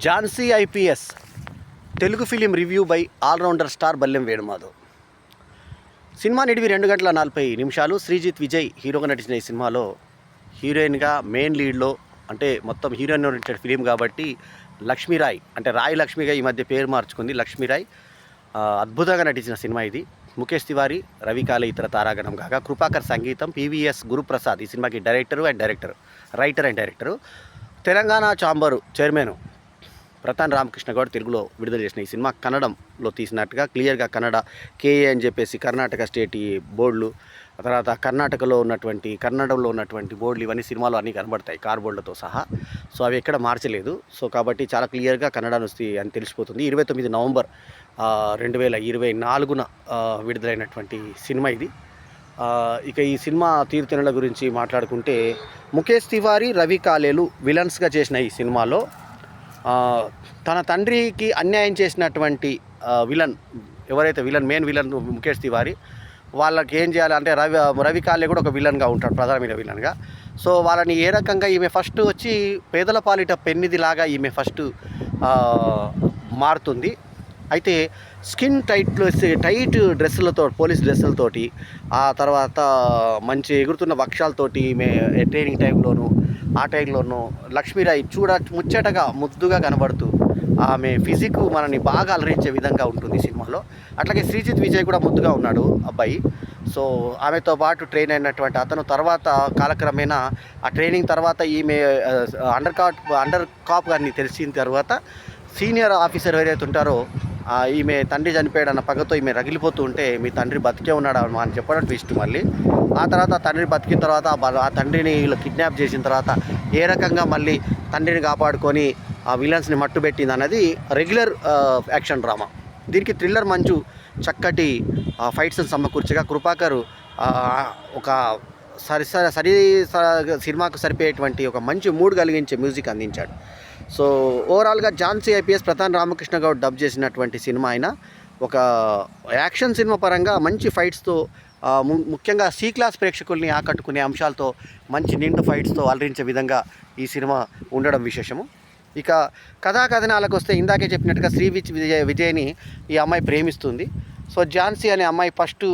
Jhansi IPS Telugu film review by allrounder star Ballem Venumadhav. Cinema నిడివి 2 గంటల 40 నిమిషాలు. శ్రీజిత్ విజయ్ హీరోగా నటించిన ఈ సినిమాలో హీరోయిన్గా మెయిన్ లీడ్లో, అంటే మొత్తం హీరోయిన్ ఓరియంటెడ్ ఫిలిం కాబట్టి లక్ష్మీరాయ్, అంటే రాయ్ లక్ష్మిగా ఈ మధ్య పేరు మార్చుకుంది లక్ష్మీరాయ్, అద్భుతంగా నటించిన సినిమా ఇది. ముఖేష్ తివారీ, రవి కాలే ఇతర తారాగణం కాగా కృపాకర్ సంగీతం, పివిఎస్ గురుప్రసాద్ ఈ సినిమాకి writer and director. Telangana chamber chairman Pratan Ramakrishna Goud తెలుగులో విడుదల చేసిన ఈ సినిమా కన్నడంలో తీసినట్టుగా క్లియర్గా కన్నడ కేఏ అని చెప్పేసి కర్ణాటక స్టేట్ ఈ బోర్డులు, తర్వాత కర్ణాటకలో ఉన్నటువంటి కన్నడంలో ఉన్నటువంటి బోర్డులు ఇవన్నీ సినిమాలో అన్నీ కనబడతాయి కార్ బోర్డులతో సహా. సో అవి ఎక్కడ మార్చలేదు. సో కాబట్టి చాలా క్లియర్గా కన్నడ నుంచి అని తెలిసిపోతుంది. 29 నవంబర్ 2024 విడుదలైనటువంటి సినిమా ఇది. ఇక ఈ సినిమా తీరుతెన్నుల గురించి మాట్లాడుకుంటే ముఖేష్ తివారీ, రవి కాలేలు విలన్స్గా చేసిన ఈ సినిమాలో తన తండ్రికి అన్యాయం చేసినటువంటి విలన్ ఎవరైతే మెయిన్ విలన్ ముఖేష్ తివారీ, వాళ్ళకి ఏం చేయాలంటే రవి కాలే కూడా ఒక విలన్గా ఉంటాడు, ప్రధానమైన విలన్గా. సో వాళ్ళని ఏ రకంగా ఈమె ఫస్ట్ వచ్చి పేదల పాలిట పెన్నిదిలాగా ఈమె ఫస్ట్ మారుతుంది. అయితే స్కిన్ టైట్ డ్రెస్సులతో, పోలీస్ డ్రెస్సులతోటి, ఆ తర్వాత మంచి ఎగురుతున్న వక్షాలతోటి ఈమె ట్రైనింగ్ ఆ టైంలోనూ లక్ష్మీరాయ్ ముచ్చటగా ముద్దుగా కనబడుతూ ఆమె ఫిజిక్ మనని బాగా అలరించే విధంగా ఉంటుంది సినిమాలో. అట్లాగే శ్రీజిత్ విజయ్ కూడా ముద్దుగా ఉన్నాడు అబ్బాయి. సో ఆమెతో పాటు ట్రైన్ అయినటువంటి అతను తర్వాత కాలక్రమేణా ఆ ట్రైనింగ్ తర్వాత ఈమె అండర్ కాప్ గారిని తెలిసిన తర్వాత సీనియర్ ఆఫీసర్ ఎవరైతే ఉంటారో ఈమె తండ్రి చనిపోయాడన్న పగతో ఈమె రగిలిపోతూ ఉంటే మీ తండ్రి బతికే ఉన్నాడు అని చెప్పడం ట్విస్ట్. మళ్ళీ ఆ తర్వాత తండ్రి బతికిన తర్వాత ఆ తండ్రిని వీళ్ళు కిడ్నాప్ చేసిన తర్వాత ఏ రకంగా మళ్ళీ తండ్రిని కాపాడుకొని ఆ విలన్స్ని మట్టుబెట్టింది అన్నది రెగ్యులర్ యాక్షన్ డ్రామా. దీనికి థ్రిల్లర్ మంచు చక్కటి ఫైట్స్ని సమకూర్చగా కృపాకర్ ఒక సినిమాకు సరిపోయేటువంటి ఒక మంచి మూడ్ కలిగించే మ్యూజిక్ అందించాడు. సో ఓవరాల్గా ఝాన్సీ ఐపీఎస్ ప్రతాన్ రామకృష్ణ గౌడ్ డబ్ చేసినటువంటి సినిమా అయినా ఒక యాక్షన్ సినిమా పరంగా మంచి ఫైట్స్తో, ముఖ్యంగా సి క్లాస్ ప్రేక్షకుల్ని ఆకట్టుకునే అంశాలతో, మంచి నిండు ఫైట్స్తో అలరించే విధంగా ఈ సినిమా ఉండడం విశేషము. ఇక కథాకథనాలకు వస్తే ఇందాకే చెప్పినట్టుగా విజయ్ని ఈ అమ్మాయి ప్రేమిస్తుంది. సో ఝాన్సీ అనే అమ్మాయి ఫస్ట్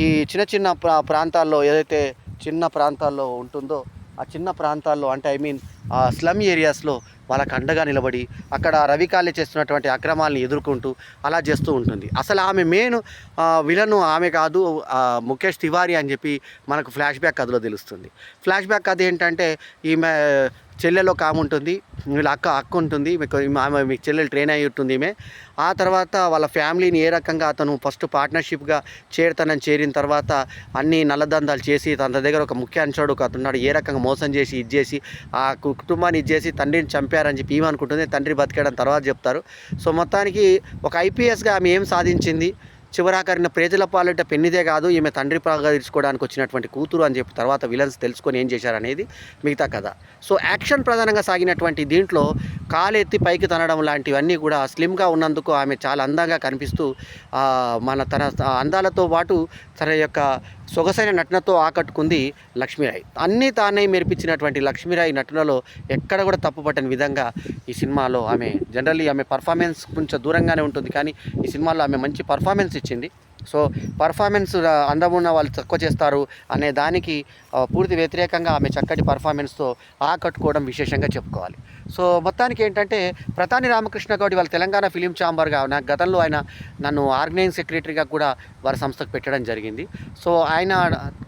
ఈ చిన్న ప్రాంతాల్లో, ఏదైతే చిన్న ప్రాంతాల్లో ఉంటుందో ఆ చిన్న ప్రాంతాల్లో, అంటే స్లమ్ ఏరియాస్లో వాళ్ళకి అండగా నిలబడి అక్కడ రవి కాలే చేస్తున్నటువంటి అక్రమాలను ఎదుర్కొంటూ అలా చేస్తూ ఉంటుంది. అసలు ఆమె మెయిన్ విలను ఆమె కాదు, ముఖేష్ తివారీ అని చెప్పి మనకు ఫ్లాష్ బ్యాక్ కథలో తెలుస్తుంది. ఫ్లాష్ బ్యాక్ కథ ఏంటంటే ఈమె చెల్లెలో ఉంటుంది, వీళ్ళ అక్క ఉంటుంది, ఆమె మీకు చెల్లెలు ట్రైన్ అయ్యి ఉంటుంది ఈమె. ఆ తర్వాత వాళ్ళ ఫ్యామిలీని ఏ రకంగా అతను ఫస్ట్ పార్ట్నర్షిప్గా చేరిన తర్వాత అన్ని నల్లదందాలు చేసి తన దగ్గర ఒక ముఖ్య అంశాడు అతనున్నాడు, ఏ రకంగా మోసం చేసి ఇచ్చేసి ఆ కుటుంబాన్ని ఇచ్చేసి తండ్రిని చంపారని చెప్పి ఏమీ అనుకుంటుంది. తండ్రి బతికాడని తర్వాత చెప్తారు. సో మొత్తానికి ఒక ఐపీఎస్గా ఆమె ఏం సాధించింది, చివరాకరిన ప్రజల పాలిట పెన్నిదే కాదు, ఈమె తండ్రి ప్రాగా తీర్చుకోవడానికి వచ్చినటువంటి కూతురు అని చెప్పి తర్వాత విలన్స్ తెలుసుకొని ఏం చేశారనేది మిగతా కథ. సో యాక్షన్ ప్రధానంగా సాగినటువంటి దీంట్లో కాలెత్తి పైకి తనడం లాంటివన్నీ కూడా స్లిమ్గా ఉన్నందుకు ఆమె చాలా అందంగా కనిపిస్తూ తన అందాలతో పాటు తన యొక్క సొగసైన నటనతో ఆకట్టుకుంది లక్ష్మీరాయ్. అన్నీ తానే మెరిపించినటువంటి లక్ష్మీరాయ్ నటనలో ఎక్కడ కూడా తప్పుపట్టని విధంగా ఈ సినిమాలో ఆమె పర్ఫార్మెన్స్ కొంచెం దూరంగానే ఉంటుంది, కానీ ఈ సినిమాలో ఆమె మంచి పర్ఫార్మెన్స్ ఇచ్చింది. సో పర్ఫార్మెన్స్ అందం ఉన్న వాళ్ళు తక్కువ చేస్తారు అనే దానికి పూర్తి వ్యతిరేకంగా ఆమె చక్కటి పర్ఫార్మెన్స్తో ఆకట్టుకోవడం విశేషంగా చెప్పుకోవాలి. సో మొత్తానికి ఏంటంటే ప్రతాని రామకృష్ణ గౌడ్ వాళ్ళ తెలంగాణ ఫిలిం ఛాంబర్గా నాకు గతంలో ఆయన నన్ను ఆర్గనైజింగ్ సెక్రటరీగా కూడా వారి సంస్థకు పెట్టడం జరిగింది. సో ఆయన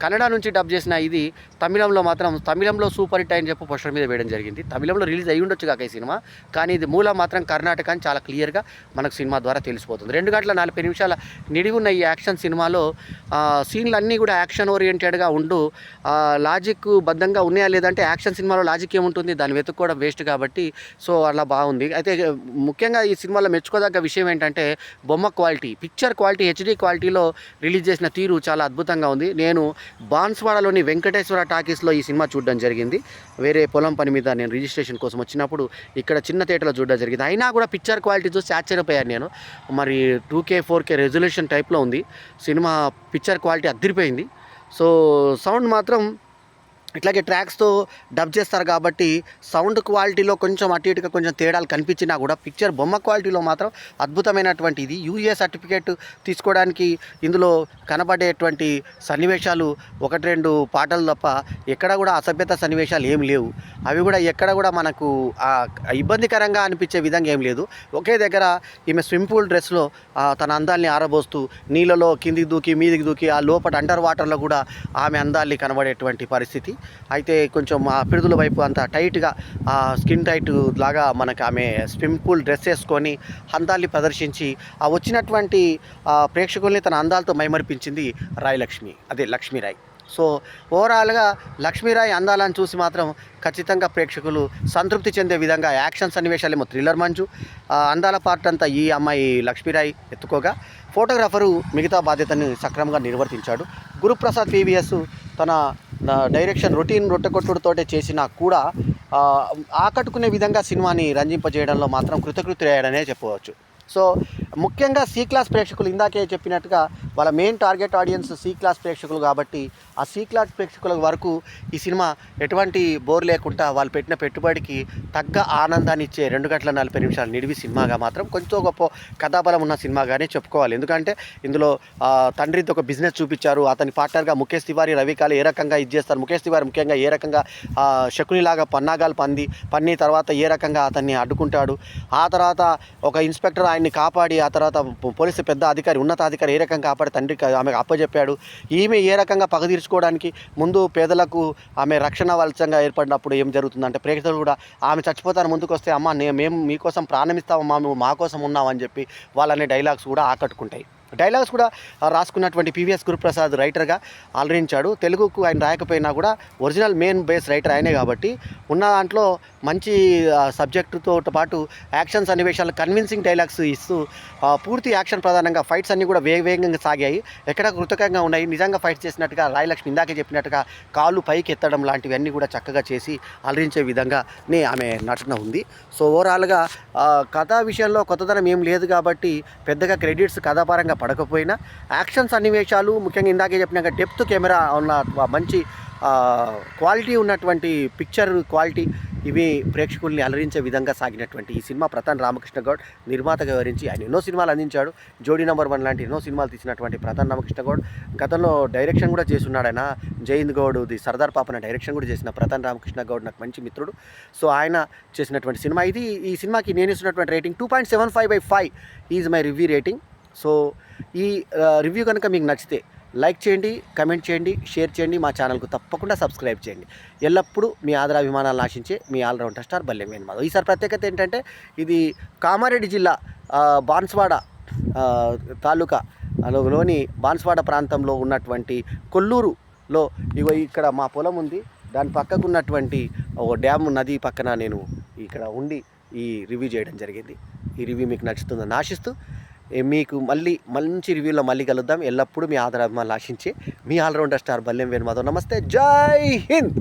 కన్నడ నుంచి డబ్ చేసిన ఇది తమిళంలో సూపర్ హిట్ అని చెప్పి పోస్టర్ మీద వేయడం జరిగింది. తమిళంలో రిలీజ్ అయ్యి ఉండొచ్చు కాక ఈ సినిమా, కానీ ఇది మూలం మాత్రం కర్ణాటక అని చాలా క్లియర్గా మనకు సినిమా ద్వారా తెలిసిపోతుంది. 2 గంటల 40 నిమిషాల నిడివి ఉన్న ఈ యాక్షన్ సినిమాలో సీన్లు అన్నీ కూడా యాక్షన్ ఓరియంటెడ్గా ఉంటూ లాజిక్ బద్ధంగా ఉన్నాయా లేదంటే యాక్షన్ సినిమాలో లాజిక్ ఏముంటుంది, దాన్ని వెతుక్కోవడం వేస్ట్ కాబట్టి సో అలా బాగుంది. అయితే ముఖ్యంగా ఈ సినిమాలో మెచ్చుకోదగ్గ విషయం ఏంటంటే బొమ్మ క్వాలిటీ, పిక్చర్ క్వాలిటీ హెచ్డీ క్వాలిటీలో రిలీజ్ చేసిన తీరు చాలా అద్భుతంగా ఉంది. నేను బాన్స్వాడలోని వెంకటేశ్వర టాకీస్లో ఈ సినిమా చూడడం జరిగింది. వేరే పొలం పని మీద నేను రిజిస్ట్రేషన్ కోసం వచ్చినప్పుడు ఇక్కడ చిన్న థియేటర్లో చూడడం జరిగింది. అయినా కూడా పిక్చర్ క్వాలిటీ చూసి ఆశ్చర్యపోయాను నేను. మరి 2K 4K రెజల్యూషన్ టైప్లో ఉంది సినిమా, పిక్చర్ క్వాలిటీ అదిరిపోయింది. సో సౌండ్ మాత్రం ఇట్లాగే ట్రాక్స్తో డబ్ చేస్తారు కాబట్టి సౌండ్ క్వాలిటీలో కొంచెం అటు ఇటుగా కొంచెం తేడాలు కనిపించినా కూడా పిక్చర్ బొమ్మ క్వాలిటీలో మాత్రం అద్భుతమైనటువంటి ఇది. యూఏ సర్టిఫికేట్ తీసుకోవడానికి ఇందులో కనబడేటువంటి సన్నివేశాలు 1-2 పాటలు తప్ప ఎక్కడ కూడా అసభ్యత సన్నివేశాలు ఏం లేవు. అవి కూడా ఎక్కడ కూడా మనకు ఇబ్బందికరంగా అనిపించే విధంగా ఏం లేదు. ఒకే దగ్గర ఈమె స్విమ్మింగ్ పూల్ డ్రెస్లో తన అందాల్ని ఆరబోస్తూ నీళ్ళలో కిందికి దూకి మీదికి దూకి ఆ లోపల అండర్ వాటర్లో కూడా ఆమె అందాల్ని కనబడేటువంటి పరిస్థితి. అయితే కొంచెం ఆ పిడుదల వైపు అంత టైట్గా స్కిన్ టైట్ లాగా మనకు ఆమె స్విమ్మింగ్ పూల్ డ్రెస్ వేసుకొని అందాల్ని ప్రదర్శించి ఆ వచ్చినటువంటి ప్రేక్షకుల్ని తన అందాలతో మైమరిపించింది లక్ష్మీరాయ్. సో ఓవరాల్గా లక్ష్మీరాయ్ అందాలను చూసి మాత్రం ఖచ్చితంగా ప్రేక్షకులు సంతృప్తి చెందే విధంగా యాక్షన్ సన్నివేశాలేమో థ్రిల్లర్ మంజు, అందాల పార్ట్ అంతా ఈ అమ్మాయి లక్ష్మీరాయ్ ఎత్తుకోగా ఫోటోగ్రాఫరు మిగతా బాధ్యతని సక్రమంగా నిర్వర్తించాడు. గురుప్రసాద్ పీవీఎస్ తన డైరెక్షన్ రొట్టెకొట్టుడుతోటే చేసినా కూడా ఆకట్టుకునే విధంగా సినిమాని రంజింపజేయడంలో మాత్రం కృతకృత్యుడయ్యాడనే చెప్పవచ్చు. సో ముఖ్యంగా సి క్లాస్ ప్రేక్షకులు ఇందాకే చెప్పినట్టుగా వాళ్ళ main target audience C class ప్రేక్షకులు కాబట్టి ఆ సి క్లాస్ ప్రేక్షకుల వరకు ఈ సినిమా ఎటువంటి బోర్ లేకుండా వాళ్ళు పెట్టిన పెట్టుబడికి తగ్గ ఆనందాన్ని ఇచ్చే 2 గంటల 40 నిమిషాల నిడివి సినిమాగా మాత్రం కొంచెం గొప్ప కథాబలం ఉన్న సినిమాగానే చెప్పుకోవాలి. ఎందుకంటే ఇందులో తండ్రితో ఒక బిజినెస్ చూపించారు. అతని పార్ట్నర్గా ముఖేష్ తివారీ, రవికాలు ఏ రకంగా ఇది చేస్తారు, ముఖేష్ తివారీ ముఖ్యంగా ఏ రకంగా శకునిలాగా పన్నాగాలు పన్ని తర్వాత ఏ రకంగా అతన్ని అడ్డుకుంటాడు, ఆ తర్వాత ఒక ఇన్స్పెక్టర్ ఆయన్ని కాపాడి ఆ తర్వాత పోలీసు పెద్ద అధికారి ఉన్నతాధికారి ఏ రకంగా కాపాడి తండ్రికి ఆమెకు అప్పచెప్పాడు. ఈమె ఏ రకంగా పగ తీర్చుకోవడానికి ముందు పేదలకు ఆమె రక్షణ వలసంగా ఏర్పడినప్పుడు ఏం జరుగుతుందంటే ప్రేక్షకులు కూడా ఆమె చచ్చిపోతాను ముందుకు వస్తే అమ్మ మేము మీకోసం ప్రాణమిస్తామమ్మా, నువ్వు మా కోసం ఉన్నావని చెప్పి వాళ్ళనే డైలాగ్స్ కూడా ఆకట్టుకుంటాయి. డైలాగ్స్ కూడా రాసుకున్నటువంటి పీవీఎస్ గురుప్రసాద్ రైటర్గా అలరించాడు. తెలుగుకు ఆయన రాయకపోయినా కూడా ఒరిజినల్ మెయిన్ బేస్ రైటర్ ఆయనే కాబట్టి ఉన్న దాంట్లో మంచి సబ్జెక్టుతో పాటు యాక్షన్ సన్నివేశాలు కన్విన్సింగ్ డైలాగ్స్ ఇస్తూ పూర్తి యాక్షన్ ప్రధానంగా ఫైట్స్ అన్నీ కూడా వేగంగా సాగాయి. ఎక్కడ కృతకంగా ఉన్నాయి. నిజంగా ఫైట్స్ చేసినట్టుగా రాయలక్ష్మి ఇందాకే చెప్పినట్టుగా కాళ్ళు పైకి ఎత్తడం లాంటివన్నీ కూడా చక్కగా చేసి అలరించే విధంగానే ఆమె నటన ఉంది. సో ఓవరాల్గా కథా విషయంలో కొత్తదనం ఏం లేదు కాబట్టి పెద్దగా క్రెడిట్స్ కథాపరంగా పడకపోయినా యాక్షన్ సన్నివేశాలు ముఖ్యంగా ఇందాకే చెప్పినాక డెప్త్ కెమెరా ఉన్న మంచి క్వాలిటీ ఉన్నటువంటి పిక్చర్ క్వాలిటీ ఇవి ప్రేక్షకుల్ని అలరించే విధంగా సాగినటువంటి ఈ సినిమా ప్రతాన్ రామకృష్ణ గౌడ్ నిర్మాతగా వివరించి ఆయన ఎన్నో సినిమాలు అందించాడు. జోడీ నంబర్ 1 లాంటి ఎన్నో సినిమాలు తీసినటువంటి ప్రతాన్ రామకృష్ణ గౌడ్ గతంలో డైరెక్షన్ కూడా చేస్తున్నాడు. ఆయన జయంత్ గౌడ్ ది సర్దార్ పాపన డైరెక్షన్ కూడా చేసిన ప్రతాన్ రామకృష్ణ గౌడ్ నాకు మంచి మిత్రుడు. సో ఆయన చేసినటువంటి సినిమా ఇది. ఈ సినిమాకి నేను ఇస్తున్నటువంటి rating 2.75/5 is my review rating. So ఈ రివ్యూ కనుక మీకు నచ్చితే లైక్ చేయండి, కమెంట్ చేయండి, షేర్ చేయండి, మా ఛానల్కు తప్పకుండా సబ్స్క్రైబ్ చేయండి. ఎల్లప్పుడూ మీ ఆదరాభిమానాలను ఆశించే మీ ఆల్రౌండర్ స్టార్ బల్లెం వేణుమాధవ్. ఈసారి ప్రత్యేకత ఏంటంటే ఇది కామారెడ్డి జిల్లా బాన్స్వాడ తాలూకాలోని బాన్స్వాడ ప్రాంతంలో ఉన్నటువంటి కొల్లూరులో ఇక్కడ మా పొలం ఉంది. దాని పక్కకు ఉన్నటువంటి ఒక డ్యామ్ నది పక్కన నేను ఇక్కడ ఉండి ఈ రివ్యూ చేయడం జరిగింది. ఈ రివ్యూ మీకు నచ్చుతుందని ఆశిస్తూ మీకు మళ్ళీ మంచి రివ్యూలో మళ్ళీ కలుద్దాం. ఎల్లప్పుడూ మీ ఆదరాభిమానాలు ఆశించే మీ ఆల్రౌండర్ స్టార్ బల్లెం వేణుమాధవ్. నమస్తే, జై హింద్.